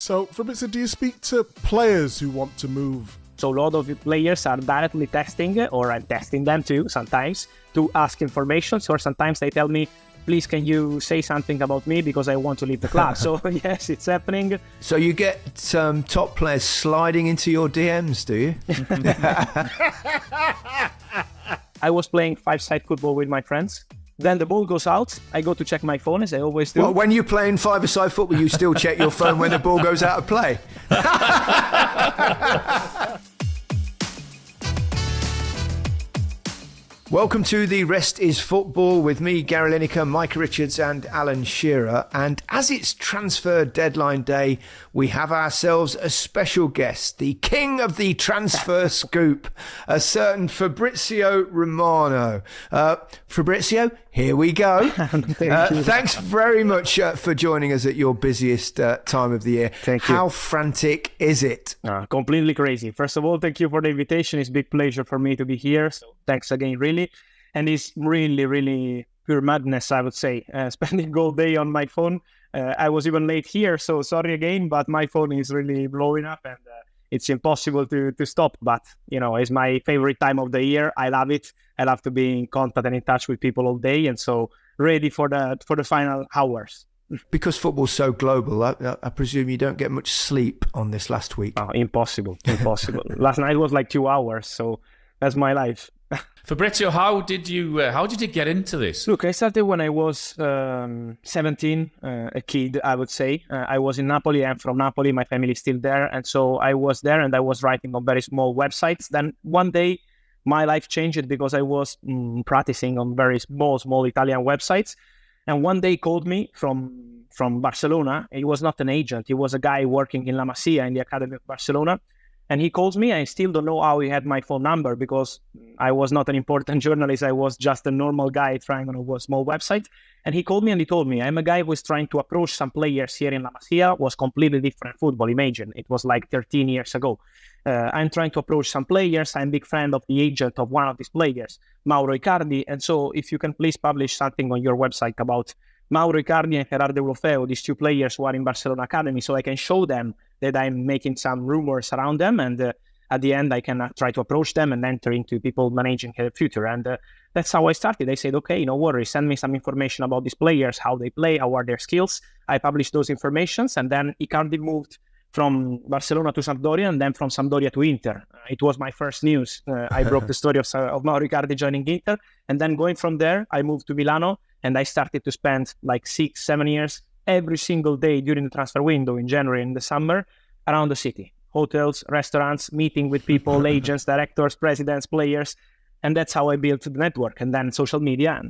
So, Fabrizio, do you speak to players who want to move? So a lot of the players are directly testing, or I'm testing them too sometimes, to ask information. Or sometimes they tell me, please, can you say something about me because I want to leave the club? So yes, it's happening. So you get some top players sliding into your DMs, do you? I was playing five-side football with my friends. Then the ball goes out. I go to check my phone, as I always do. Well, when you're playing five-a-side football, you still check your phone when the ball goes out of play. Welcome to The Rest is Football with me, Gary Lineker, Micah Richards and Alan Shearer. And as it's transfer deadline day, we have ourselves a special guest, the king of the transfer scoop, a certain Fabrizio Romano. Fabrizio, here we go. Thanks very much for joining us at your busiest time of the year. Thank you. How frantic is it? Completely crazy. First of all, thank you for the invitation. It's a big pleasure for me to be here. So thanks again, really. And it's really, really pure madness, I would say. Spending all day on my phone. I was even late here, so sorry again, but my phone is really blowing up and it's impossible to stop. But, you know, it's my favorite time of the year. I love it. I love to be in contact and in touch with people all day. And so ready for the final hours. Because football's so global, I presume you don't get much sleep on this last week. Oh, impossible. Last night was like 2 hours, so that's my life. Fabrizio, how did you get into this? Look, I started when I was 17, a kid, I would say. I was in Napoli. I'm from Napoli. My family is still there. And so I was there and I was writing on very small websites. Then one day, my life changed because I was practicing on very small Italian websites. And one day he called me from Barcelona. He was not an agent. He was a guy working in La Masia in the Academy of Barcelona. And he calls me. I still don't know how he had my phone number because I was not an important journalist. I was just a normal guy trying on a small website. And he called me and he told me, I'm a guy who was trying to approach some players here in La Masia. Was completely different football. Imagine, it was like 13 years ago. I'm trying to approach some players. I'm a big friend of the agent of one of these players, Mauro Icardi. And so if you can please publish something on your website about Mauro Icardi and Gerard Deulofeu, these two players who are in Barcelona Academy, so I can show them that I'm making some rumors around them. And at the end, I can try to approach them and enter into people managing the future. And that's how I started. I said, okay, no worries, send me some information about these players, how they play, how are their skills. I published those informations. And then Icardi moved from Barcelona to Sampdoria and then from Sampdoria to Inter. It was my first news. I broke the story of Mauro Icardi joining Inter. And then going from there, I moved to Milano and I started to spend like 6-7 years every single day during the transfer window in January and the summer around the city. Hotels, restaurants, meeting with people, agents, directors, presidents, players. And that's how I built the network. And then social media,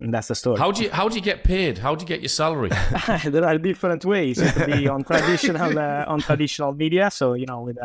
and that's the story. How do you get paid? How do you get your salary? There are different ways. It could be on traditional media. So, you know, with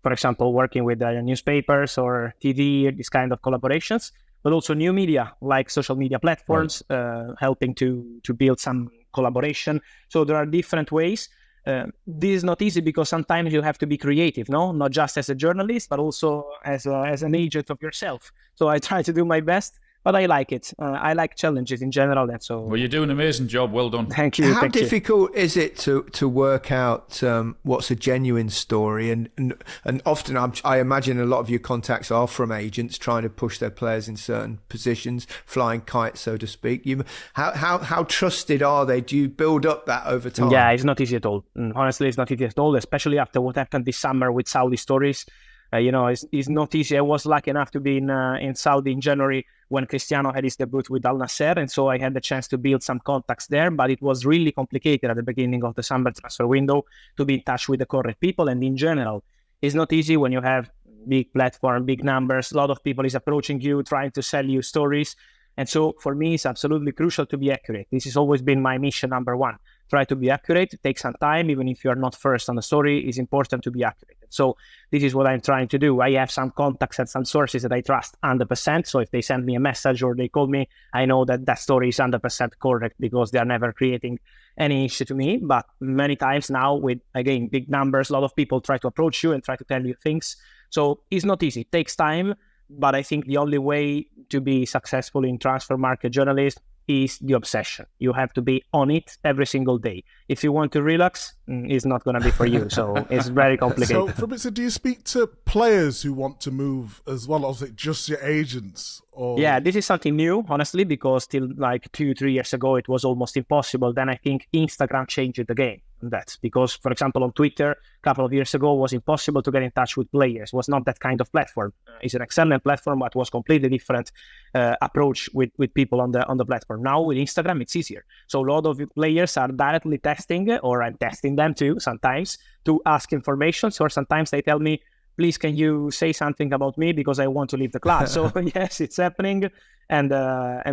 for example, working with newspapers or TV, this kind of collaborations, but also new media like social media platforms, right. Helping to build some collaboration. So there are different ways. This is not easy because sometimes you have to be creative, no? Not just as a journalist, but also as an agent of yourself. So I try to do my best. But I like it. I like challenges in general. And so, well, you're doing an amazing job. Well done. Thank you. How difficult is it to work out what's a genuine story? And often I imagine a lot of your contacts are from agents trying to push their players in certain positions, flying kites, so to speak. How trusted are they? Do you build up that over time? Yeah, it's not easy at all. Honestly, it's not easy at all, especially after what happened this summer with Saudi stories. It's not easy. I was lucky enough to be in Saudi in January when Cristiano had his debut with Al Nassr, and so I had the chance to build some contacts there, but it was really complicated at the beginning of the summer transfer window to be in touch with the correct people. And in general, it's not easy when you have big platform, big numbers, a lot of people is approaching you, trying to sell you stories. And so for me, it's absolutely crucial to be accurate. This has always been my mission number one. Try to be accurate, take some time, even if you are not first on the story, it's important to be accurate. So this is what I'm trying to do. I have some contacts and some sources that I trust 100%. So if they send me a message or they call me, I know that that story is 100% correct because they are never creating any issue to me. But many times now with, again, big numbers, a lot of people try to approach you and try to tell you things. So it's not easy. It takes time. But I think the only way to be successful in transfer market journalism is the obsession. You have to be on it every single day. If you want to relax, is not going to be for you. So it's very complicated. So, Fabrizio, do you speak to players who want to move as well, or is it just your agents? Or... Yeah, this is something new, honestly, because till like 2-3 years ago, it was almost impossible. Then I think Instagram changed the game on that. Because, for example, on Twitter, a couple of years ago, it was impossible to get in touch with players. It was not that kind of platform. It's an excellent platform, but was completely different approach with people on the platform. Now with Instagram, it's easier. So a lot of players are directly testing, or I'm testing them too sometimes, to ask information. So sometimes they tell me, please, can you say something about me because I want to leave the club? So yes, it's happening, and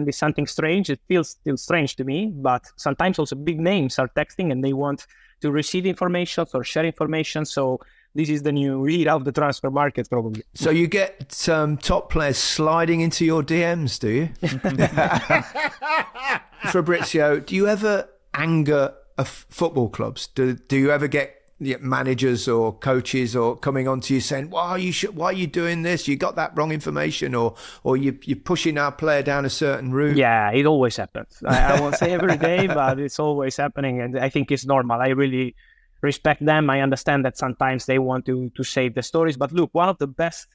it's something strange. It feels still strange to me, but sometimes also big names are texting and they want to receive information or share information. So this is the new era of the transfer market, probably. So you get top players sliding into your DMs, do you? Fabrizio, do you ever anger football clubs? Do you ever get managers or coaches or coming on to you saying, why are you doing this? You got that wrong information, or you're pushing our player down a certain route? Yeah, it always happens. I won't say every day, but it's always happening, and I think it's normal. I really respect them. I understand that sometimes they want to save the stories, but look, one of the best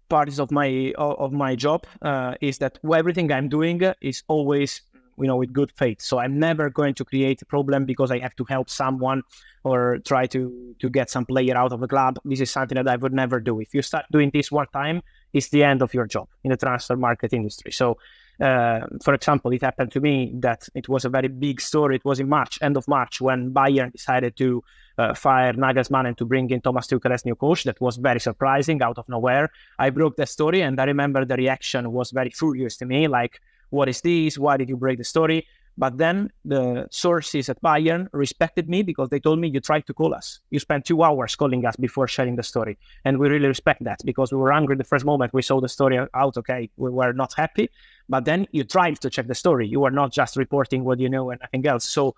parts of my job is that everything I'm doing is always with good faith. So I'm never going to create a problem because I have to help someone or try to get some player out of the club. This is something that I would never do. If you start doing this one time, it's the end of your job in the transfer market industry. So, for example, it happened to me that it was a very big story. It was in March, end of March, when Bayern decided to fire Nagelsmann and to bring in Thomas Tuchel as new coach. That was very surprising, out of nowhere. I broke the story, and I remember the reaction was very furious to me, like, what is this? Why did you break the story? But then the sources at Bayern respected me because they told me, you tried to call us. You spent 2 hours calling us before sharing the story. And we really respect that because we were angry the first moment we saw the story out. Okay, we were not happy. But then you tried to check the story. You were not just reporting what you know and nothing else. So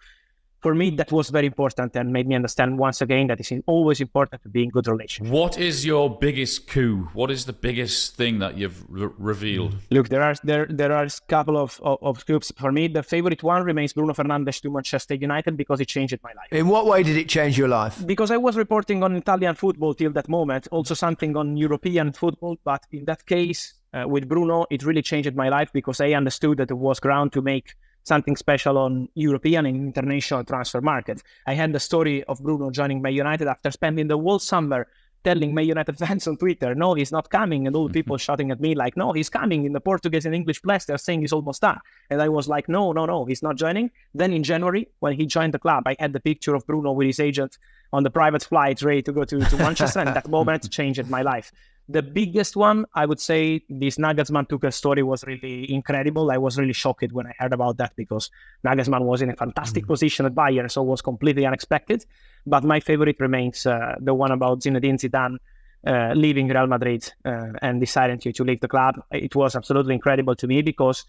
for me, that was very important and made me understand once again that it's always important to be in good relations. What is your biggest coup? What is the biggest thing that you've revealed? Look, there are a couple of coups. For me, the favorite one remains Bruno Fernandes to Manchester United because it changed my life. In what way did it change your life? Because I was reporting on Italian football till that moment, also something on European football. But in that case, with Bruno, it really changed my life because I understood that there was ground to make something special on European and international transfer market. I had the story of Bruno joining Man United after spending the whole summer telling Man United fans on Twitter, no, he's not coming. And all the people shouting at me like, no, he's coming. In the Portuguese and English press, they're saying he's almost done. And I was like, no, he's not joining. Then in January, when he joined the club, I had the picture of Bruno with his agent on the private flight ready to go to Manchester. And that moment changed my life. The biggest one, I would say, this Nagelsmann Tuchel story was really incredible. I was really shocked when I heard about that because Nagelsmann was in a fantastic position at Bayern, so it was completely unexpected. But my favorite remains the one about Zinedine Zidane leaving Real Madrid and deciding to leave the club. It was absolutely incredible to me because,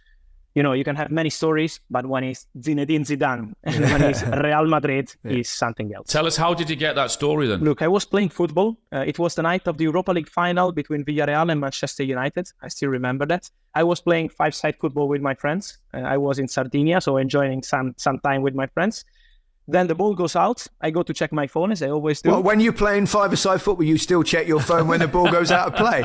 you can have many stories, but when it's Zinedine Zidane and when it's Real Madrid, is something else. Tell us, how did you get that story then? Look, I was playing football. It was the night of the Europa League final between Villarreal and Manchester United. I still remember that. I was playing five-side football with my friends. I was in Sardinia, so enjoying some time with my friends. Then the ball goes out. I go to check my phone, as I always do. Well, when you're playing five-a-side football, you still check your phone when the ball goes out of play?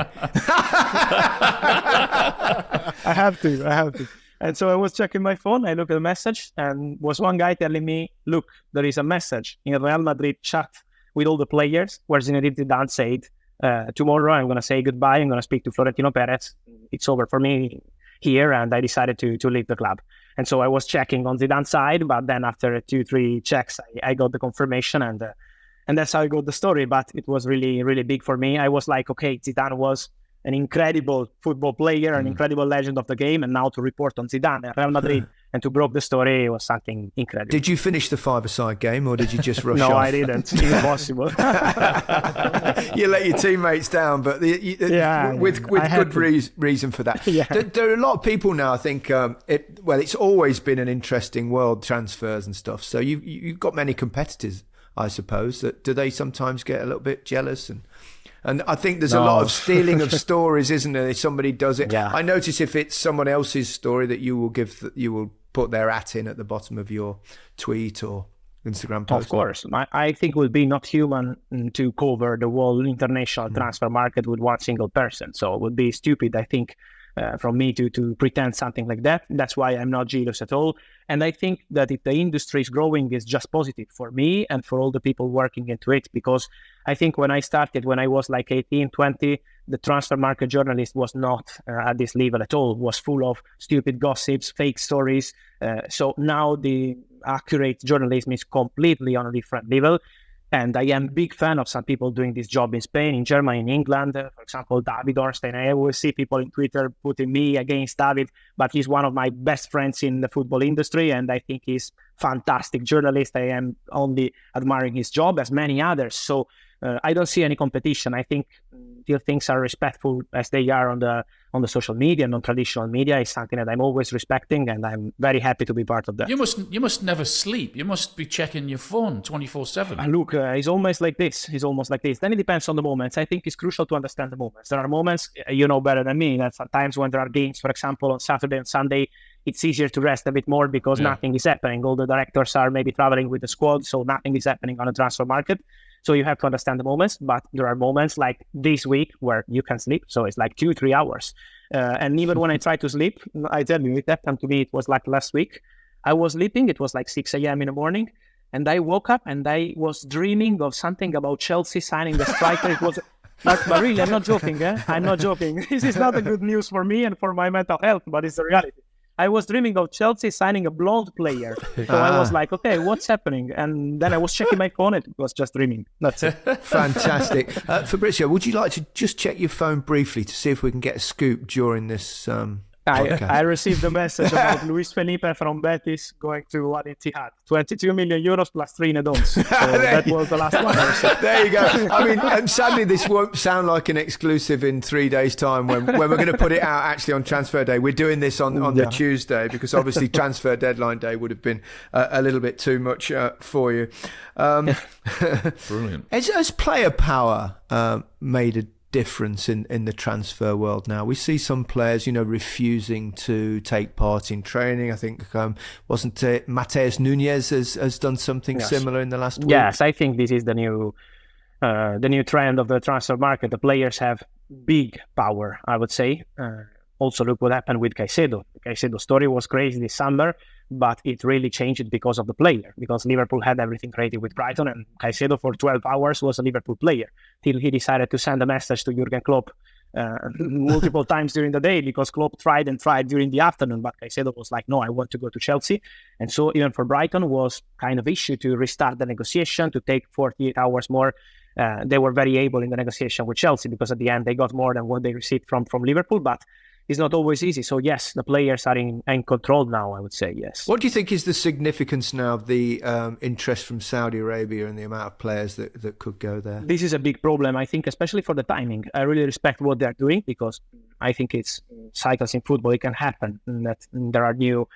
I have to. And so I was checking my phone. I look at the message, and was one guy telling me, look, there is a message in a Real Madrid chat with all the players where Zinedine Zidane said, tomorrow I'm going to say goodbye. I'm going to speak to Florentino Perez. It's over for me here, and I decided to leave the club. And so I was checking on Zidane's side, but then after 2-3 checks, I got the confirmation, and that's how I got the story. But it was really, really big for me. I was like, okay, Zidane was an incredible football player, an incredible legend of the game, and now to report on Zidane at Real Madrid and to broke the story was something incredible. Did you finish the five-a-side game, or did you just rush no, off? No, I didn't. Impossible. You let your teammates down, but with good reason for that. Yeah. There are a lot of people now, I think, it's always been an interesting world, transfers and stuff. So you've got many competitors, I suppose. Do they sometimes get a little bit jealous? And I think there's a lot of stealing of stories, isn't there? If somebody does it. Yeah. I notice if it's someone else's story that you will put their @ in at the bottom of your tweet or Instagram post? Of course. I think it would be not human to cover the whole international transfer market with one single person. So it would be stupid, I think, from me to pretend something like that. That's why I'm not jealous at all. And I think that if the industry is growing, it's just positive for me and for all the people working into it. Because I think when I started, when I was like 18, 20, the transfer market journalist was not at this level at all. It was full of stupid gossips, fake stories. So now the accurate journalism is completely on a different level. And I am a big fan of some people doing this job in Spain, in Germany, in England. For example, David Ornstein. I always see people in Twitter putting me against David, but he's one of my best friends in the football industry, and I think he's fantastic journalist. I am only admiring his job, as many others. So I don't see any competition. I think till things are respectful as they are on the social media and on traditional media is something that I'm always respecting, and I'm very happy to be part of that. You must never sleep. You must be checking your phone 24/7. Look, it's almost like this. Then it depends on the moments. I think it's crucial to understand the moments. There are moments, you know better than me, that sometimes when there are games, for example, on Saturday and Sunday, it's easier to rest a bit more because nothing is happening. All the directors are maybe traveling with the squad, so nothing is happening on the transfer market. So you have to understand the moments, but there are moments like this week where you can sleep. So it's like 2-3 hours. And even when I try to sleep, I tell you, it happened to me. It was like last week. I was sleeping. It was like 6 a.m. in the morning. And I woke up and I was dreaming of something about Chelsea signing the striker. It was, but really, I'm not joking. I'm not joking. This is not a good news for me and for my mental health, but it's the reality. I was dreaming of Chelsea signing a blonde player. So I was like, okay, what's happening? And then I was checking my phone. It was just dreaming. That's it. Fantastic. Fabrizio, would you like to just check your phone briefly to see if we can get a scoop during this podcast? I received a message about Luis Felipe from Betis going to Al Ittihad. 22 million euros plus 3 add-ons. So that was the last one I received. There you go. I mean, and sadly, this won't sound like an exclusive in 3 days' time when we're going to put it out actually on transfer day. We're doing this on the Tuesday because obviously transfer deadline day would have been a little bit too much for you. Brilliant. Has player power made a difference in the transfer world now? We see some players, refusing to take part in training. I think wasn't it Mateus Nunes has done something similar in the last week? Yes, I think this is the new trend of the transfer market. The players have big power, I would say. Also, look what happened with Caicedo. The Caicedo story was crazy this summer, but it really changed because of the player, because Liverpool had everything ready with Brighton, and Caicedo for 12 hours was a Liverpool player, till he decided to send a message to Jurgen Klopp multiple times during the day, because Klopp tried during the afternoon, but Caicedo was like, no, I want to go to Chelsea. And so even for Brighton was kind of issue to restart the negotiation, to take 48 hours more. They were very able in the negotiation with Chelsea, because at the end they got more than what they received from Liverpool, but it's not always easy. So yes, the players are in control now, I would say, yes. What do you think is the significance now of the interest from Saudi Arabia and the amount of players that could go there? This is a big problem, I think, especially for the timing. I really respect what they're doing, because I think it's cycles in football. It can happen that there are new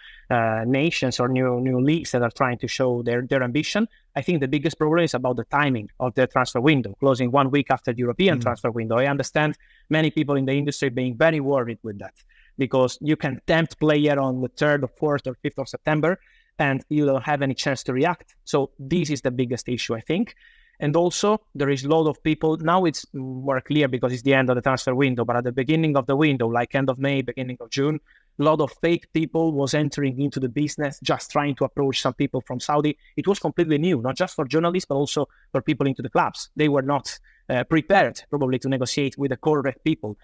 nations or new leagues that are trying to show their ambition. I think the biggest problem is about the timing of the transfer window, closing 1 week after the European transfer window. I understand many people in the industry being very worried with that, because you can tempt player on the 3rd or 4th or 5th of September and you don't have any chance to react. So this is the biggest issue, I think. And also, there is a lot of people, now it's more clear because it's the end of the transfer window, but at the beginning of the window, like end of May, beginning of June, a lot of fake people was entering into the business, just trying to approach some people from Saudi. It was completely new, not just for journalists, but also for people into the clubs. They were not prepared probably to negotiate with the correct people.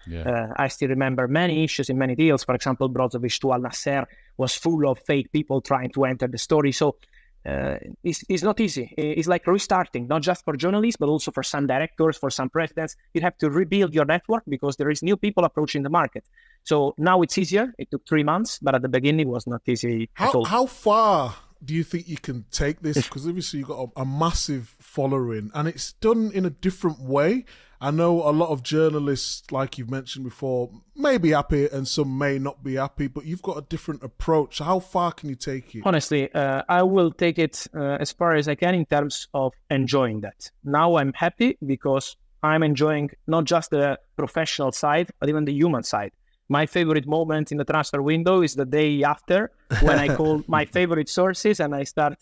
I still remember many issues in many deals. For example, Brozovic to Al Nasser was full of fake people trying to enter the story. So it's not easy. It's like restarting, not just for journalists, but also for some directors, for some presidents. You have to rebuild your network because there is new people approaching the market. So now it's easier. It took 3 months, but at the beginning it was not easy at all. How far do you think you can take this? Because obviously you've got a massive following and it's done in a different way. I know a lot of journalists, like you've mentioned before, may be happy and some may not be happy, but you've got a different approach. How far can you take it? Honestly, I will take it as far as I can in terms of enjoying that. Now I'm happy because I'm enjoying not just the professional side, but even the human side. My favorite moment in the transfer window is the day after, when I call my favorite sources and I start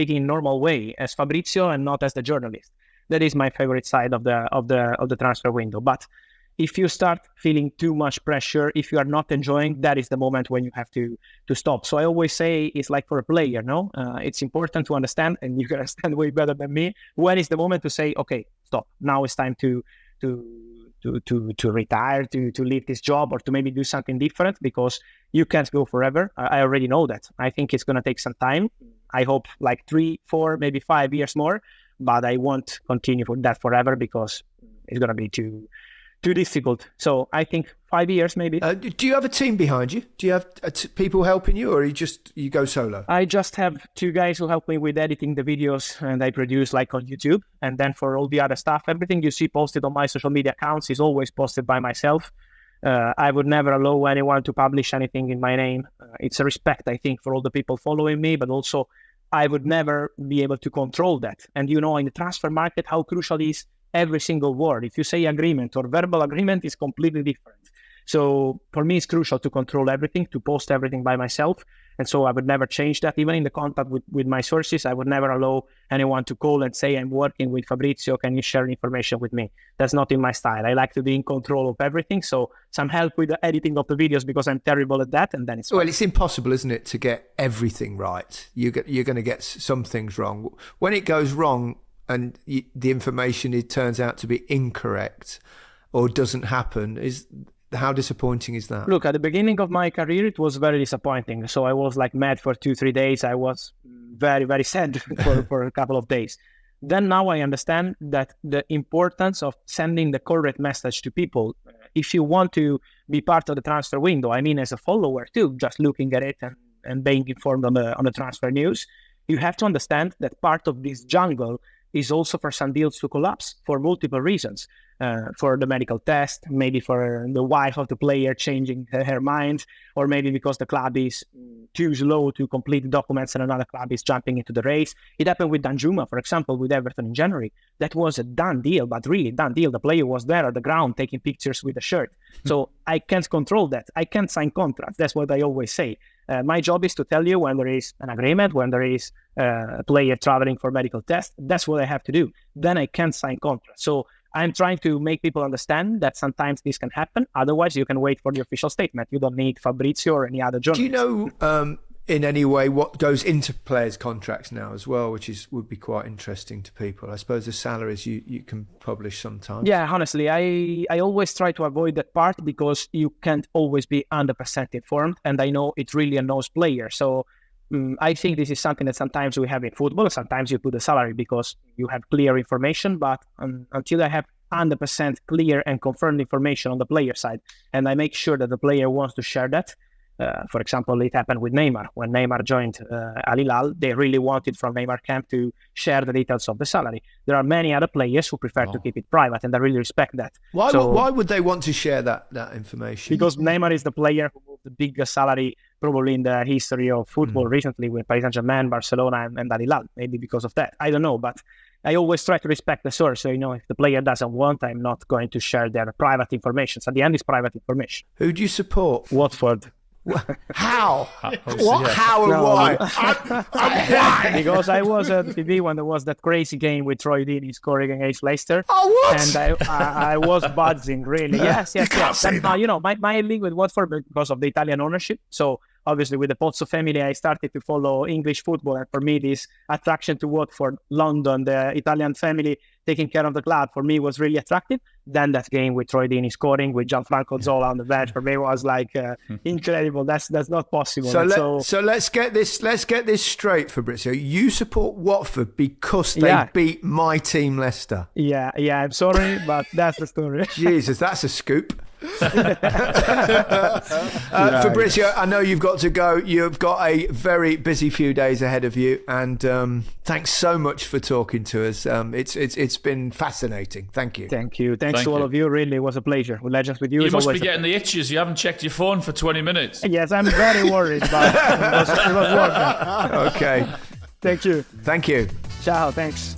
speaking in normal way as Fabrizio and not as the journalist. That is my favorite side of the transfer window. But if you start feeling too much pressure, if you are not enjoying, that is the moment when you have to stop. So I always say it's like for a player, no? It's important to understand, and you can understand way better than me, when is the moment to say, okay, stop. Now it's time to retire, to leave this job, or to maybe do something different, because you can't go forever. I already know that. I think it's going to take some time. I hope like 3, 4, maybe 5 years more, but I won't continue for that forever, because it's going to be too difficult. So I think 5 years maybe. Do you have a team behind you? Do you have people helping you, or you go solo? I just have 2 guys who help me with editing the videos, and I produce like on YouTube. And then for all the other stuff, everything you see posted on my social media accounts is always posted by myself. I would never allow anyone to publish anything in my name. It's a respect, I think, for all the people following me, but also I would never be able to control that. And in the transfer market, how crucial is every single word. If you say agreement or verbal agreement, is completely different. So for me, it's crucial to control everything, to post everything by myself. And so I would never change that. Even in the contact with my sources, I would never allow anyone to call and say, I'm working with Fabrizio, can you share information with me? That's not in my style. I like to be in control of everything. So some help with the editing of the videos, because I'm terrible at that, and then it's fine. Well, it's impossible, isn't it, to get everything right? You're going to get some things wrong. When it goes wrong, and the information, it turns out to be incorrect or doesn't happen, how disappointing is that? Look, at the beginning of my career, it was very disappointing. So I was like mad for 2-3 days. I was very, very sad for a couple of days. Then now I understand that the importance of sending the correct message to people. If you want to be part of the transfer window, I mean, as a follower too, just looking at it and being informed on the transfer news, you have to understand that part of this jungle is also for some deals to collapse for multiple reasons. For the medical test, maybe for the wife of the player changing her mind, or maybe because the club is too slow to complete the documents and another club is jumping into the race. It happened with Danjuma, for example, with Everton in January. That was a done deal, but really done deal. The player was there at the ground taking pictures with the shirt. So I can't control that. I can't sign contracts. That's what I always say. My job is to tell you when there is an agreement, when there is a player traveling for medical test. That's what I have to do. Then I can sign contracts. So I'm trying to make people understand that sometimes this can happen. Otherwise, you can wait for the official statement. You don't need Fabrizio or any other journalist. Do you know in any way what goes into players' contracts now as well, which would be quite interesting to people? I suppose the salaries you can publish sometimes. Yeah, honestly, I always try to avoid that part, because you can't always be 100% informed. And I know it really annoys players. So I think this is something that sometimes we have in football. Sometimes you put the salary because you have clear information, but until I have 100% clear and confirmed information on the player side, and I make sure that the player wants to share that. For example, it happened with Neymar. When Neymar joined Al Hilal, they really wanted from Neymar camp to share the details of the salary. There are many other players who prefer to keep it private, and I really respect that. Why would they want to share that information? Because Neymar is the player who moved the biggest salary probably in the history of football recently, with Paris Saint-Germain, Barcelona, and Al Hilal. Maybe because of that. I don't know, but I always try to respect the source. So, if the player doesn't want, I'm not going to share their private information. So at the end, it's private information. Who do you support? Watford. How? What? How and why? Why? Because I was at TV when there was that crazy game with Troy Deeney scoring against Leicester. Oh, what? And I was buzzing, really. Yes. And, my link with Watford because of the Italian ownership. So obviously with the Pozzo family, I started to follow English football. And for me, this attraction to Watford, London, the Italian family taking care of the club, for me was really attractive. Then that game with Troy Deeney scoring, with Gianfranco Zola on the bench, for me was like incredible. That's not possible. So let's get this straight, Fabrizio. You support Watford because they beat my team, Leicester. Yeah. I'm sorry, but that's the story. Jesus, that's a scoop. Fabrizio, I know you've got to go. You've got a very busy few days ahead of you, and thanks so much for talking to us. It's been fascinating. Thank you. Thanks to all of you. Really, it was a pleasure. With Legends with you. You must be getting the itches. You haven't checked your phone for 20 minutes. Yes, I'm very worried, but it was working. Okay. Thank you. Thank you. Ciao. Thanks.